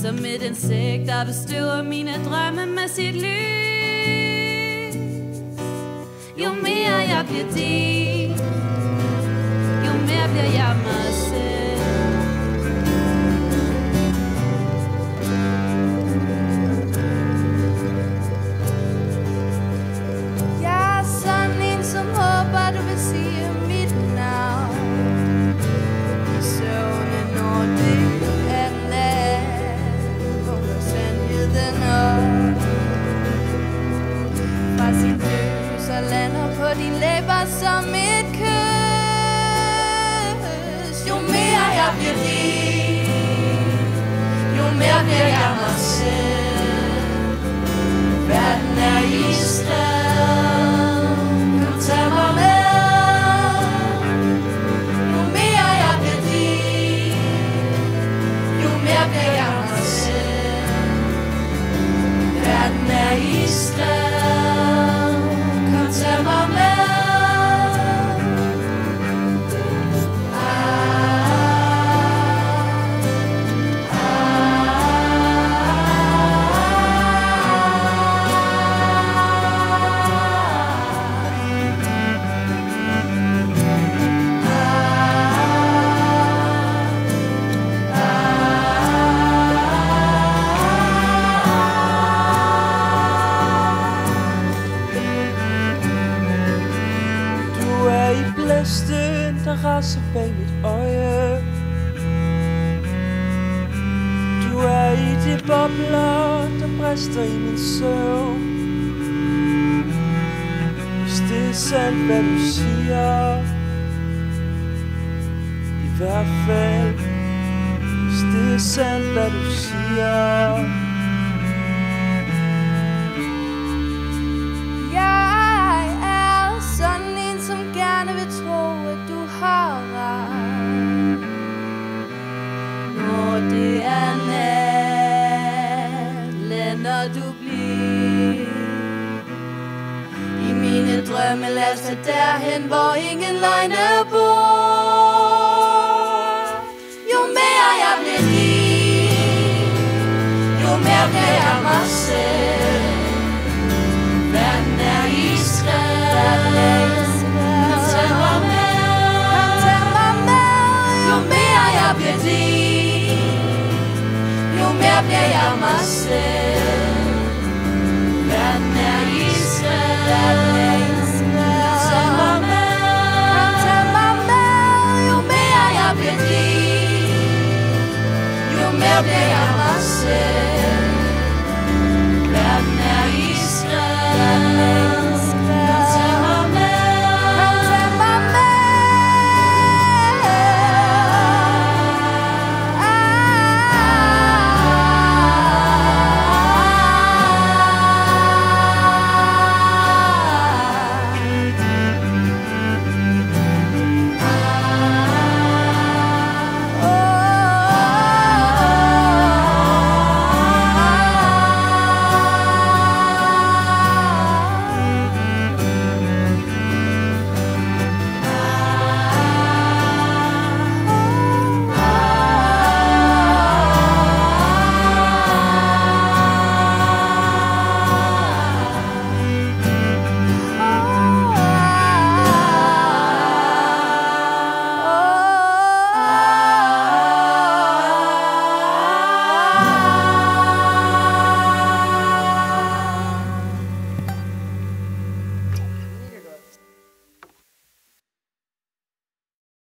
Som et insekt, der bestøver mine drømme med sit lys. Jo mere jeg bliver din, jo mere bliver jeg mig selv. Jeg er sådan en, som håber, du vil sige mit navn. Søvne, når det er nat, vågner sandheden op. Fra sin lys og lander på dine læber som et kys. Jo mere jeg bliver din, jo mere bliver jeg mig selv. Verden er iskred, kom tag mig med. Jo mere jeg bliver din, jo mere bliver jeg mig selv. Verden er iskred, kom tag mig med. Der rasser bag mit øje. Du er i de bobler, der brister i min søvn. Hvis det er sandt, hvad du siger, i hvert fald. Hvis det er sandt, hvad du siger. Jeg er sådan en, som gerne vil tro, at du har ret. Når det er nat, lander du bliv. I mine drømme lad os tage derhen, hvor ingen løgne bor. Jo mere jeg bliver din, jo mere bliver jeg mig selv. Verden er iskred, kom tag mig med. Jo mere jeg bliver din, jo mere bliver jeg mig selv. Verden er iskred, kom tag mig med. Jo mere jeg bliver din, jo mere bliver jeg mig selv. Verden er iskred.